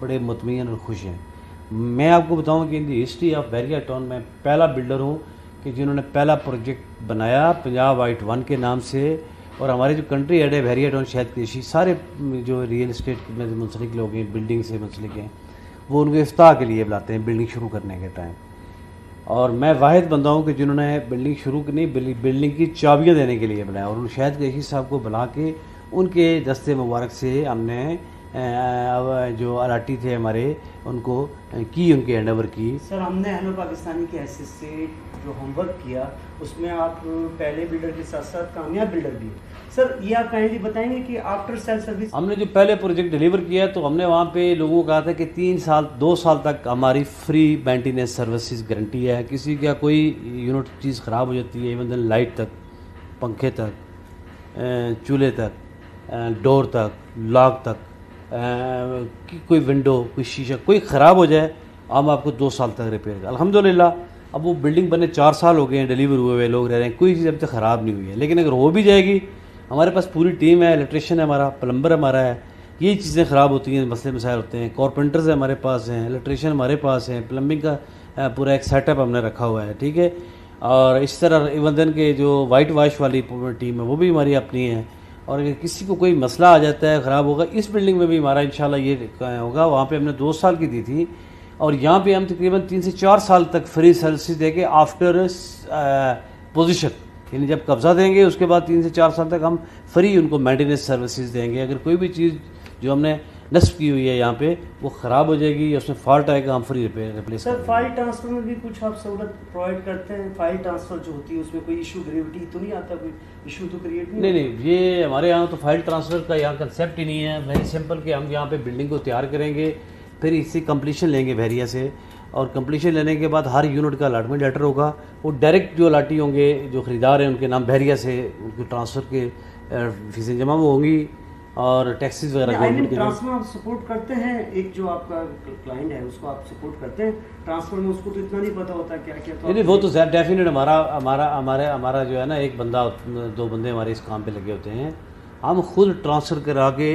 بڑے مطمئن اور خوش ہیں. میں آپ کو بتاؤں کہ ان دی ہسٹری آف بحریہ ٹاؤن میں پہلا بلڈر ہوں کہ جنہوں نے پہلا پروجیکٹ بنایا پنجاب وائٹ 1 کے نام سے. اور ہمارے جو کنٹری ہیڈ ہے بحریہ ٹاؤن شاہد قریشی، سارے جو ریئل اسٹیٹ میں منسلک لوگ ہیں، بلڈنگ سے منسلک ہیں، وہ ان کو افتتاح کے لیے بلاتے ہیں بلڈنگ شروع کرنے کے ٹائم. اور میں واحد بندہ ہوں کہ جنہوں نے بلڈنگ شروع کرنی بلڈنگ کی چابیاں دینے کے لیے بلایا. اور ان شاہد قریشی صاحب کو بلا کے ان کے دستے مبارک سے ہم نے جو الاٹی تھے ہمارے ان کو کی، ان کے ہینڈ اوور کی. سر ہم نے ہیلو پاکستانی کی حیثیت سے جو ہوم ورک کیا اس میں آپ پہلے بلڈر کے ساتھ ساتھ کامیاب بلڈر بھی. سر یہ آپ کائنڈلی بتائیں گے کہ آفٹر سیل سروس ہم نے جو پہلے پروجیکٹ ڈیلیور کیا تو ہم نے وہاں پہ لوگوں کو کہا تھا کہ 2 سال تک ہماری فری مینٹیننس سروسز گارنٹی ہے. کسی کا کوئی یونٹ چیز خراب ہو جاتی ہے، ایون دین لائٹ تک، پنکھے تک، چولہے تک، ڈور تک، لاک تک، کوئی ونڈو، کوئی شیشہ، کوئی خراب ہو جائے ہم آپ کو 2 سال تک ریپیئر. الحمدللہ اب وہ بلڈنگ بنے 4 سال ہو گئے ہیں، ڈیلیور ہوئے ہوئے لوگ رہ رہے ہیں، کوئی چیز ابھی تک خراب نہیں ہوئی ہے. لیکن اگر ہو بھی جائے گی، ہمارے پاس پوری ٹیم ہے، الیکٹریشین ہے ہمارا، پلمبر ہمارا ہے. یہی چیزیں خراب ہوتی ہیں، مسئلے مسائل ہوتے ہیں، کارپینٹرز ہمارے پاس ہیں، الیکٹریشین ہمارے پاس ہیں، پلمبنگ کا پورا ایک سیٹ اپ ہم نے رکھا ہوا ہے. ٹھیک ہے. اور اس طرح ایون دین کے جو وائٹ واش والی ٹیم ہے وہ بھی ہماری اپنی ہے. اور اگر کسی کو کوئی مسئلہ آ جاتا ہے، خراب ہوگا، اس بلڈنگ میں بھی ہمارا انشاءاللہ یہ ہوگا. وہاں پہ ہم نے 2 سال کی دی تھی اور یہاں پہ ہم تقریباً 3 سے 4 سال تک فری سروسز دے کے آفٹر پوزیشن، یعنی جب قبضہ دیں گے اس کے بعد 3 سے 4 سال تک ہم فری ان کو مینٹیننس سروسز دیں گے. اگر کوئی بھی چیز جو ہم نے نصب کی ہوئی ہے یہاں پہ وہ خراب ہو جائے گی یا اس میں فالٹ آئے گا، ہم فری ریپلیس سر فائل ٹرانسفر میں بھی کچھ آپ سہولت پرووائڈ کرتے ہیں؟ فائل ٹرانسفر جو ہوتی ہے اس میں کوئی ایشو گریوٹی تو نہیں آتا، کوئی ایشو تو کریٹ نہیں، یہ ہمارے یہاں تو فائل ٹرانسفر کا یہاں کنسیپٹ ہی نہیں ہے. ویری سمپل کہ ہم یہاں پہ بلڈنگ کو تیار کریں گے، پھر اس سے کمپلیشن لیں گے بحریہ سے، اور کمپلیشن لینے کے بعد ہر یونٹ کا الاٹمنٹ لیٹر ہوگا. وہ ڈائریکٹ جو الاٹی ہوں گے، جو خریدار ہیں، ان کے نام بحریہ سے ان کو ٹرانسفر کے فیسیں جمع ہوں گی اور ٹیکسیز وغیرہ ٹرانسفر آپ سپورٹ کرتے ہیں. ایک جو آپ کا کلائنٹ ہے اس کو آپ سپورٹ کرتے ہیں ٹرانسفر میں، اس کو تو اتنا نہیں پتا ہوتا کیا کیا. نہیں، وہ تو ڈیفینیٹ ہمارا جو ہے نا، ایک بندہ 2 بندے ہمارے اس کام پہ لگے ہوتے ہیں. ہم خود ٹرانسفر کرا کے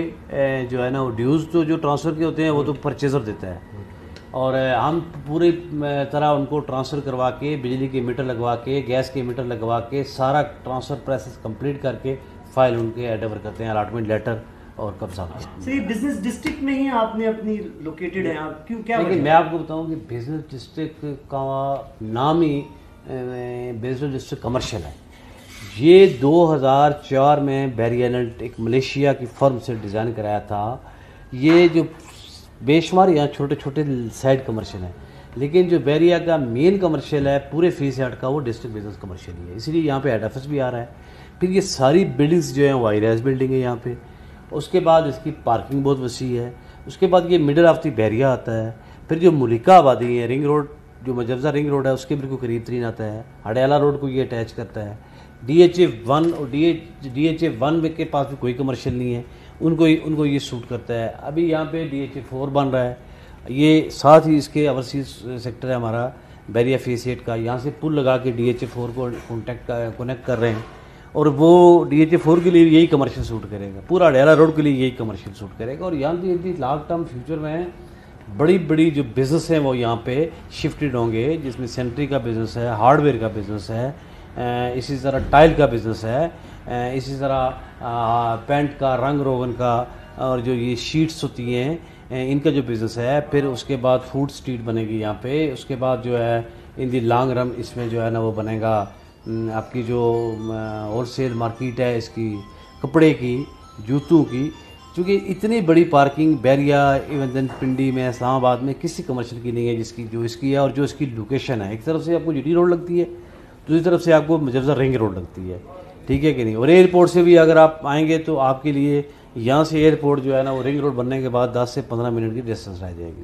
جو ہے نا وہ ڈیوز تو جو ٹرانسفر کے ہوتے ہیں وہ تو پرچیزر دیتا ہے، اور ہم پوری طرح ان کو ٹرانسفر کروا کے بجلی کے میٹر لگوا کے گیس کے میٹر لگوا کے سارا ٹرانسفر پروسیس کمپلیٹ کر کے فائل ان کے ہینڈ اوور کرتے ہیں، الاٹمنٹ لیٹر اور قبضہ. سر یہ بزنس ڈسٹرکٹ میں ہی آپ نے اپنی لوکیٹڈ ہے آپ کیوں کیا؟ لیکن میں آپ کو بتاؤں کہ بزنس ڈسٹرکٹ کا نام ہی بزنس ڈسٹرکٹ کمرشل ہے. یہ 2004 میں بحریہ ایلنٹ ایک ملیشیا کی فرم سے ڈیزائن کرایا تھا. یہ جو بے شمار یہاں چھوٹے چھوٹے سائڈ کمرشل ہیں، لیکن جو بحریہ کا مین کمرشل ہے پورے فیس یارڈ کا وہ ڈسٹرکٹ بزنس کمرشل ہی ہے، اسی لیے یہاں پہ ہیڈ آفس بھی آ رہا ہے. پھر یہ ساری بلڈنگز جو ہیں وہ ہائی رائز بلڈنگ ہے یہاں پہ. اس کے بعد اس کی پارکنگ بہت وسیع ہے. اس کے بعد یہ مڈل آف دی بحریہ آتا ہے. پھر جو ملکہ آبادی ہے، رنگ روڈ جو مجوزہ رنگ روڈ ہے اس کے بالکل قریب ترین آتا ہے. ہڈیالہ روڈ کو یہ اٹیچ کرتا ہے. DHA1 اور DHA1 کے پاس بھی کوئی کمرشل نہیں ہے، ان کو یہ سوٹ کرتا ہے. ابھی یہاں پہ DHA4 بن رہا ہے، یہ ساتھ ہی اس کے اوورسیز سیکٹر ہے ہمارا بحریہ فیس 8 کا. یہاں سے پل لگا کے DHA4 کو کنیکٹ کر رہے ہیں، اور وہ DHA4 کے لیے یہی کمرشل سوٹ کرے گا. پورا ہڈیالہ روڈ کے لیے یہی کمرشل سوٹ کرے گا. اور یہاں بھی لانگ ٹرم فیوچر میں بڑی جو بزنس ہیں وہ یہاں پہ شفٹڈ ہوں گے، جس میں سینٹری کا بزنس ہے، ہارڈ ویئر کا بزنس ہے، اسی طرح ٹائل کا بزنس ہے، اسی طرح پینٹ کا، رنگ روغن کا، اور جو یہ شیٹس ہوتی ہیں ان کا جو بزنس ہے. پھر اس کے بعد فوڈ اسٹریٹ بنے گی یہاں پہ. اس کے بعد جو ہے ان دی لانگ رن اس میں جو ہے نا وہ بنے گا آپ کی جو ہول سیل مارکیٹ ہے اس کی، کپڑے کی، جوتوں کی. چونکہ اتنی بڑی پارکنگ بحریہ ایون دین پنڈی میں، اسلام آباد میں کسی کمرشل کی نہیں ہے جو اس کی ہے، اور جو اس کی لوکیشن ہے. ایک طرف سے آپ کو GT روڈ لگتی ہے، دوسری طرف سے آپ کو مجوزہ رنگ روڈ لگتی ہے. ٹھیک ہے کہ نہیں؟ اور ایئرپورٹ سے بھی اگر آپ آئیں گے تو آپ کے لیے یہاں سے ایئرپورٹ جو ہے نا وہ رنگ روڈ بننے کے بعد 10 سے 15 منٹ کی ڈسٹینس رہ جائے گی.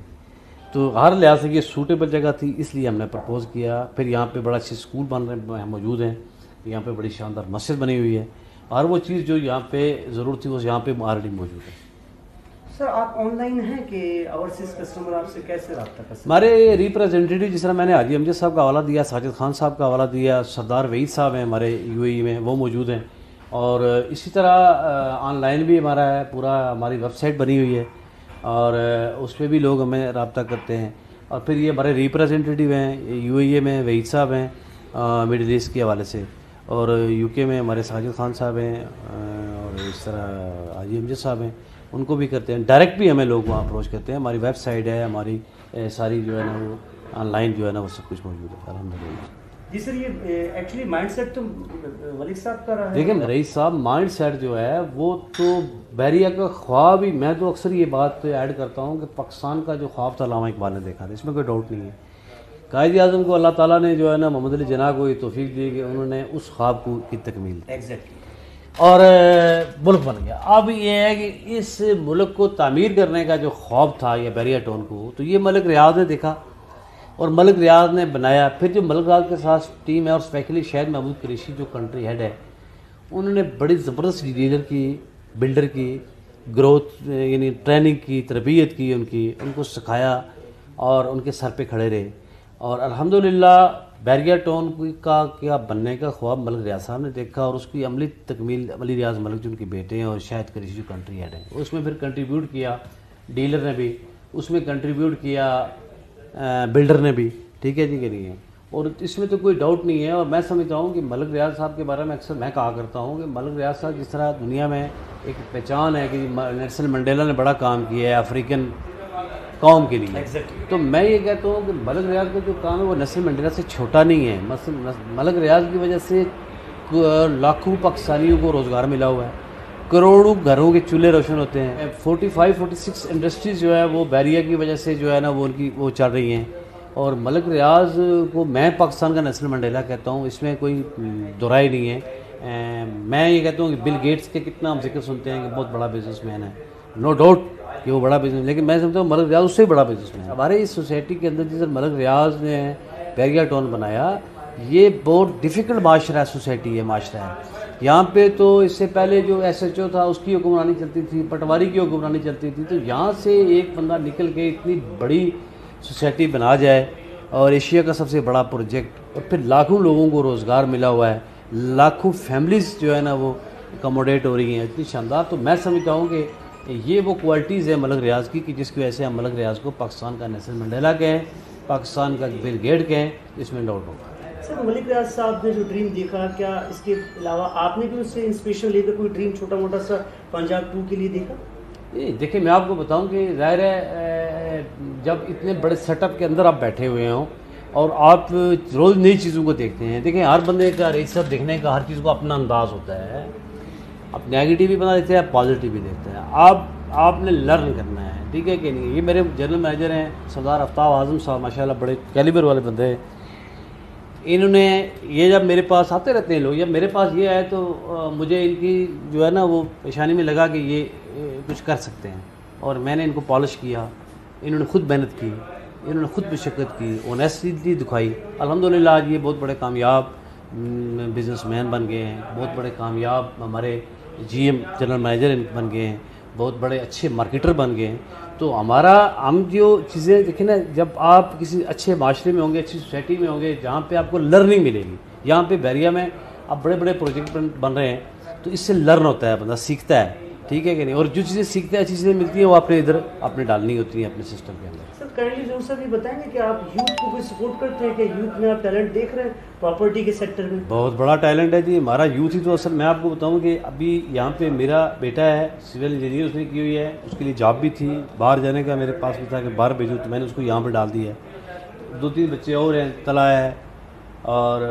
تو ہر لحاظ سے یہ سوٹیبل جگہ تھی، اس لیے ہم نے پرپوز کیا. پھر یہاں پہ بڑا اچھے اسکول بن رہے موجود ہیں، یہاں پہ بڑی شاندار مسجد بنی ہوئی ہے. ہر وہ چیز جو یہاں پہ ضرورت تھی وہ یہاں پہ آلریڈی موجود ہے. سر آپ آن لائن ہیں کہ اوورسیز کسٹمر آپ سے کیسے رابطہ کر سکتے ہیں؟ ہمارے ریپریزنٹیٹیو جس طرح میں نے حاجی امجد صاحب کا حوالہ دیا، ساجد خان صاحب کا حوالہ دیا، سردار وحید صاحب ہیں ہمارے UAE میں، وہ موجود ہیں. اور اسی طرح آن لائن بھی ہمارا ہے، پورا ہماری ویب سائٹ بنی ہوئی ہے. اور اس پہ بھی لوگ ہمیں رابطہ کرتے ہیں. اور پھر یہ ہمارے ریپریزنٹیٹیو ہیں UAE میں وحید صاحب ہیں مڈل ایسٹ کے حوالے سے, اور UK میں ہمارے ساجد خان صاحب ہیں, اور اس طرح حاجی امجد صاحب ہیں, ان کو بھی کرتے ہیں. ڈائریکٹ بھی ہمیں لوگ وہاں اپروچ کرتے ہیں. ہماری ویب سائٹ ہے, ہماری ساری جو ہے نا وہ آن لائن جو ہے نا وہ سب کچھ موجود ہے الحمدللہ. جی سر, یہ ایکچولی مائنڈ سیٹ تو ولید صاحب کا رہا ہے. دیکھیں رئیس صاحب, مائنڈ سیٹ جو ہے وہ تو بحریہ کا خواب ہی, میں تو اکثر یہ بات ایڈ کرتا ہوں کہ پاکستان کا جو خواب تھا علامہ اقبال نے دیکھا تھا, اس میں کوئی ڈاؤٹ نہیں ہے. قائد اعظم کو اللہ تعالیٰ نے جو ہے نا محمد علی جناح کو یہ توفیق دی کہ انہوں نے اس خواب کی تکمیل دی ایگزیکٹلی, اور ملک بن گیا. اب یہ ہے کہ اس ملک کو تعمیر کرنے کا جو خواب تھا یہ بحریہ ٹون کو, تو یہ ملک ریاض نے دیکھا اور ملک ریاض نے بنایا. پھر جو ملک ریاض کے ساتھ ٹیم ہے, اور اسپیشلی شاہد محمود قریشی جو کنٹری ہیڈ ہے, انہوں نے بڑی زبردست لیڈر کی, بلڈر کی, گروتھ یعنی ٹریننگ کی, تربیت کی, ان کو سکھایا اور ان کے سر پہ کھڑے رہے. اور الحمدللہ بحریہ ٹون کا کیا بننے کا خواب ملک ریاض صاحب نے دیکھا, اور اس کی عملی تکمیل علی ریاض ملک جو ان کے بیٹے ہیں اور شاہد قریشی جو کنٹری ہیڈ ہیں, اس میں پھر کنٹریبیوٹ کیا ڈیلر نے بھی, اس میں کنٹریبیوٹ کیا بلڈر نے بھی. ٹھیک ہے جی کہ نہیں ہے, اور اس میں تو کوئی ڈاؤٹ نہیں ہے. اور میں سمجھتا ہوں کہ ملک ریاض صاحب کے بارے میں اکثر میں کہا کرتا ہوں کہ ملک ریاض صاحب جس طرح دنیا میں ایک پہچان ہے کہ نیلسن منڈیلا نے بڑا کام کیا ہے افریقن قوم کے لیے, تو میں یہ کہتا ہوں کہ ملک ریاض کا جو کام ہے وہ نیلسن منڈیلا سے چھوٹا نہیں ہے. مثلا ملک ریاض کی وجہ سے لاکھوں پاکستانیوں کو روزگار ملا ہوا ہے, کروڑوں گھروں کے چولہے روشن ہوتے ہیں. 45-46 انڈسٹریز جو ہے وہ بحریہ کی وجہ سے جو ہے نا وہ چل رہی ہیں. اور ملک ریاض کو میں پاکستان کا نیلسن منڈیلا کہتا ہوں, اس میں کوئی دو رائے نہیں ہے. میں یہ کہتا ہوں کہ بل گیٹس کے کتنا ہم ذکر سنتے ہیں کہ بہت بڑا بزنس مین ہے, نو ڈاؤٹ کہ وہ بڑا بزنس, لیکن میں سمجھتا ہوں ملک ریاض اس سے بڑا بزنس مین ہے. ہمارے اس سوسائٹی کے اندر جس ملک ریاض نے بحریہ ٹون بنایا, یہ بہت ڈیفیکلٹ معاشرہ ہے, سوسائٹی ہے, معاشرہ ہے. یہاں پہ تو اس سے پہلے جو SHO تھا اس کی حکمرانی چلتی تھی, پٹواری کی حکمرانی چلتی تھی. تو یہاں سے ایک بندہ نکل کے اتنی بڑی سوسائٹی بنا جائے, اور ایشیا کا سب سے بڑا پروجیکٹ, اور پھر لاکھوں لوگوں کو روزگار ملا ہوا ہے, لاکھوں فیملیز جو ہے نا وہ اکوموڈیٹ ہو رہی ہیں, اتنی شاندار. تو میں سمجھتا ہوں کہ یہ وہ کوالٹیز ہے ملک ریاض کی کہ جس کی وجہ سے ہم ملک ریاض کو پاکستان کا نیلسن منڈیلا کہیں, پاکستان کا بل گیٹ کہیں, اس میں ڈاؤٹ ہوگا. سر ملک ریاض صاحب نے جو ڈریم دیکھا, کیا اس کے علاوہ آپ نے بھی اس سے انسپریشن لے کر کوئی ڈریم چھوٹا موٹا سا پنجاب 2 کے لیے دیکھا؟ دیکھیں میں آپ کو بتاؤں کہ ظاہر ہے جب اتنے بڑے سیٹ اپ کے اندر آپ بیٹھے ہوئے ہوں اور آپ روز نئی چیزوں کو دیکھتے ہیں. دیکھیں ہر بندے کا رئیس صاحب دیکھنے کا ہر چیز کو اپنا انداز ہوتا ہے, آپ نیگیٹو بھی بنا دیتے ہیں, پازیٹیو بھی دیکھتے ہیں. آپ نے لرن کرنا ہے, ٹھیک ہے کہ نہیں. یہ میرے جنرل مینیجر ہیں سردار آفتاب اعظم صاحب, ماشاءاللہ بڑے کیلیبر والے بندے ہیں. انہوں نے یہ جب میرے پاس آتے رہتے ہیں لوگ, جب میرے پاس یہ آئے تو مجھے ان کی جو ہے نا وہ پیشانی میں لگا کہ یہ کچھ کر سکتے ہیں, اور میں نے ان کو پالش کیا. انہوں نے خود محنت کی, انہوں نے خود مشقت کی, اونیسٹی دکھائی. الحمدللہ آج یہ بہت بڑے کامیاب بزنس مین بن گئے ہیں, بہت بڑے کامیاب ہمارے GM جنرل مینیجر بن گئے ہیں, بہت بڑے اچھے مارکیٹر بن گئے ہیں. تو ہم جو چیزیں دیکھیں نا, جب آپ کسی اچھے معاشرے میں ہوں گے, اچھی سوسائٹی میں ہوں گے جہاں پہ آپ کو لرننگ ملے گی. یہاں پہ بحریہ میں اب بڑے بڑے پروجیکٹ بن رہے ہیں, تو اس سے لرن ہوتا ہے, بندہ سیکھتا ہے, ٹھیک ہے کہ نہیں. اور جو چیزیں سیکھتے ہیں, اچھی چیزیں ملتی ہیں, وہ آپ نے ڈالنی ہوتی ہیں اپنے سسٹم کے اندر. سر کائنڈلی ضرور سر یہ بتائیں گے کہ آپ یوتھ کو کوئی سپورٹ کرتے ہیں کہ یوتھ میں آپ ٹیلنٹ دیکھ رہے ہیں پراپرٹی کے سیکٹر میں؟ بہت بڑا ٹیلنٹ ہے جی ہمارا یوتھ ہی. تو اصل میں آپ کو بتاؤں کہ ابھی یہاں پہ میرا بیٹا ہے سول انجینئر, اس نے کی ہوئی ہے, اس کے لیے جاب بھی تھی, باہر جانے کا میرے پاس بھی تھا کہ باہر بھیجوں, تو میں نے اس کو یہاں پہ ڈال دیا ہے. 2-3 بچے اور ہیں, طلحہ ہے اور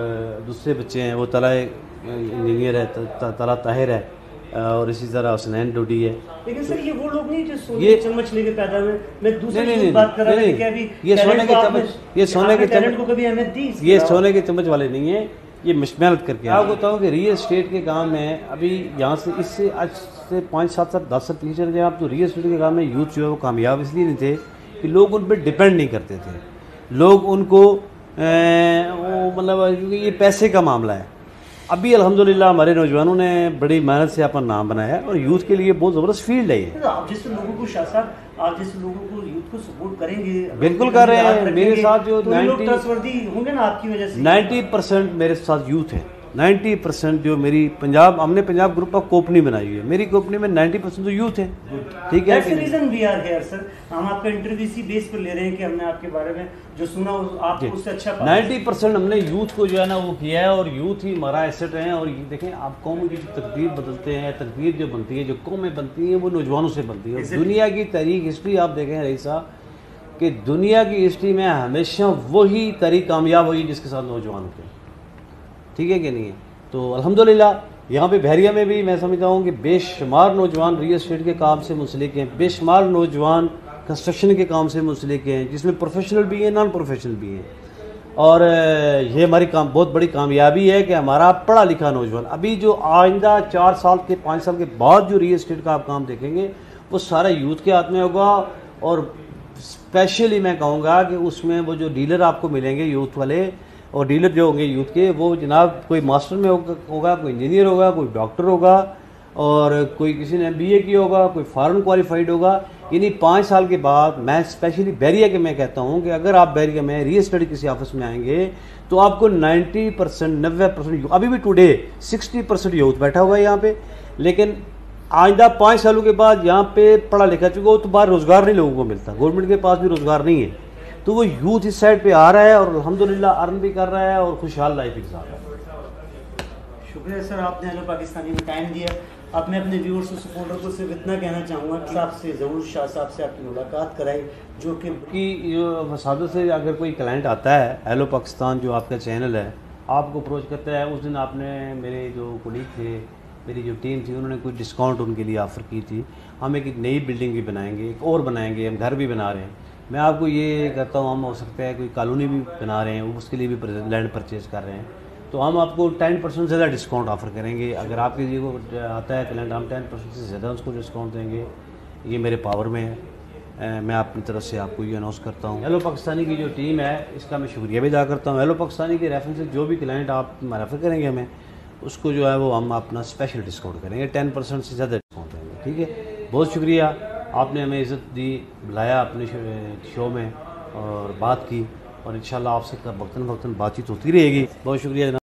دوسرے بچے ہیں, وہ طلحہ انجینئر ہے, طلحہ طاہر ہے, اور اسی طرح حسنین ڈوڈی ہے. لیکن سر یہ وہ لوگ نہیں جو سونے کے چمچ لے کے پیدا ہوئے, میں دوسری بات کر رہا ہوں کہ ابھی یہ سونے کے چمچ, یہ سونے کے ٹیلنٹ کو کبھی اہمیت دی, یہ سونے کے چمچ والے نہیں ہیں, یہ محنت کر کے. آپ کو بتاؤں کہ ریئل اسٹیٹ کے کام میں ابھی یہاں سے اس سے آج سے 5-7 سال 10 سال پیچھے چلے جائیں آپ, تو ریئل اسٹیٹ کے کام میں یوتھ جو ہے وہ کامیاب اس لیے نہیں تھے کہ لوگ ان پہ ڈپینڈ نہیں کرتے تھے. لوگ ان کو مطلب کیونکہ یہ پیسے کا معاملہ ہے. ابھی الحمدللہ ہمارے نوجوانوں نے بڑی محنت سے اپنا نام بنایا ہے, اور یوتھ کے لیے بہت زبردست فیلڈ ہے یہ. آپ جیسے لوگوں کو شاہ صاحب, آپ جیسے لوگوں کو یوتھ کو سپورٹ کریں گے, بالکل کر رہے ہیں. میرے ساتھ جو 90% ہوں گے نا آپ کی وجہ سے, 90% میرے ساتھ یوتھ ہے, 90% جو میری پنجاب، ہم نے پنجاب گروپ آف کمپنی بنائی ہوئی ہے، میری کمپنی میں 90% تو یوتھ ہے. ٹھیک ہے، ریزن وی آر ہیئر سر. ہم آپ کا انٹرویو اسی بیس پر لے رہے ہیں کہ ہم نے آپ کے بارے میں جو سنا آپ کو اس سے اچھا 90% ہم نے یوتھ کو جو ہے نا وہ کیا ہے، اور یوتھ ہی ہمارا ایسٹ ہے. اور یہ دیکھیں آپ قوم کی جو تقدیر بدلتے ہیں، تقدیر جو بنتی ہے، جو قومیں بنتی ہیں وہ نوجوانوں سے بنتی ہے. دنیا کی تاریخ ہسٹری آپ دیکھیں رئیس صاحب کہ دنیا کی ہسٹری میں ہمیشہ وہی تاریخ کامیاب ہوئی جس کے ساتھ نوجوان ہوتے ہیں. ٹھیک ہے کہ نہیں ہے؟ تو الحمدللہ یہاں پہ بحریہ میں بھی میں سمجھتا ہوں کہ بے شمار نوجوان ریل اسٹیٹ کے کام سے منسلک ہیں، بے شمار نوجوان کنسٹرکشن کے کام سے منسلک ہیں، جس میں پروفیشنل بھی ہیں، نان پروفیشنل بھی ہیں. اور یہ ہماری بہت بڑی کامیابی ہے کہ ہمارا پڑھا لکھا نوجوان ابھی جو آئندہ 4 سال کے 5 سال کے بعد جو ریل اسٹیٹ کا آپ کام دیکھیں گے وہ سارا یوتھ کے ہاتھ میں ہوگا. اور اسپیشلی میں کہوں گا کہ اس میں وہ جو ڈیلر آپ کو ملیں گے یوتھ والے، اور ڈیلر جو ہوں گے یوتھ کے، وہ جناب کوئی ماسٹر میں ہوگا، کوئی انجینئر ہوگا، کوئی ڈاکٹر ہوگا، اور کوئی کسی نے MBA کیا ہوگا، کوئی فارن کوالیفائڈ ہوگا. یعنی 5 سال کے بعد میں اسپیشلی بحریہ کے میں کہتا ہوں کہ اگر آپ بحریہ میں ری اسٹڈی کسی آفس میں آئیں گے تو آپ کو 90% ابھی بھی ٹوڈے 60% یوتھ بیٹھا ہوا ہے یہاں پہ. لیکن آئندہ 5 سالوں کے بعد یہاں پہ پڑھا لکھا چکا ہو تو باہر روزگار نہیں لوگوں کو ملتا، گورنمنٹ کے پاس بھی روزگار نہیں ہے. تو وہ یوتھ اس سائڈ پہ آ رہا ہے اور الحمدللہ ارن بھی کر رہا ہے اور خوشحال لائف گزار رہا ہے. شکریہ سر، آپ نے ہیلو پاکستانی میں ٹائم دیا. اب میں اپنے ویورز اور سپورٹر کو صرف اتنا کہنا چاہوں گا کہ آپ سے ضرور شاہ صاحب سے آپ کی ملاقات کرائی، جو کہ مسادوں سے اگر کوئی کلائنٹ آتا ہے ہیلو پاکستان جو آپ کا چینل ہے آپ کو اپروچ کرتا ہے. اس دن آپ نے میرے جو کولیگ تھے، میری جو ٹیم تھی، انہوں نے کوئی ڈسکاؤنٹ ان کے لیے آفر کی تھی. ہم ایک نئی بلڈنگ بھی بنائیں گے، ایک اور بنائیں گے، ہم گھر بھی بنا رہے ہیں. میں آپ کو یہ کہتا ہوں ہم ہو سکتا ہے کوئی کالونی بھی بنا رہے ہیں، اس کے لیے بھی لینڈ پرچیز کر رہے ہیں. تو ہم آپ کو 10% زیادہ ڈسکاؤنٹ آفر کریں گے. اگر آپ کے لیے وہ آتا ہے کلائنٹ، ہم 10% سے زیادہ اس کو ڈسکاؤنٹ دیں گے. یہ میرے پاور میں ہے. میں اپنی طرف سے آپ کو یہ اناؤنس کرتا ہوں. ہیلو پاکستانی کی جو ٹیم ہے اس کا میں شکریہ بھی ادا کرتا ہوں. ہیلو پاکستانی کے ریفرنس سے جو بھی کلائنٹ آپ ریفر کریں گے ہمیں، اس کو جو ہے وہ ہم اپنا اسپیشل ڈسکاؤنٹ کریں گے، 10% سے زیادہ ڈسکاؤنٹ دیں گے. ٹھیک ہے، بہت شکریہ. آپ نے ہمیں عزت دی، بلایا اپنے شو میں اور بات کی، اور انشاءاللہ آپ سے وقتاً فوقتاً بات چیت ہوتی رہے گی. بہت شکریہ جناب.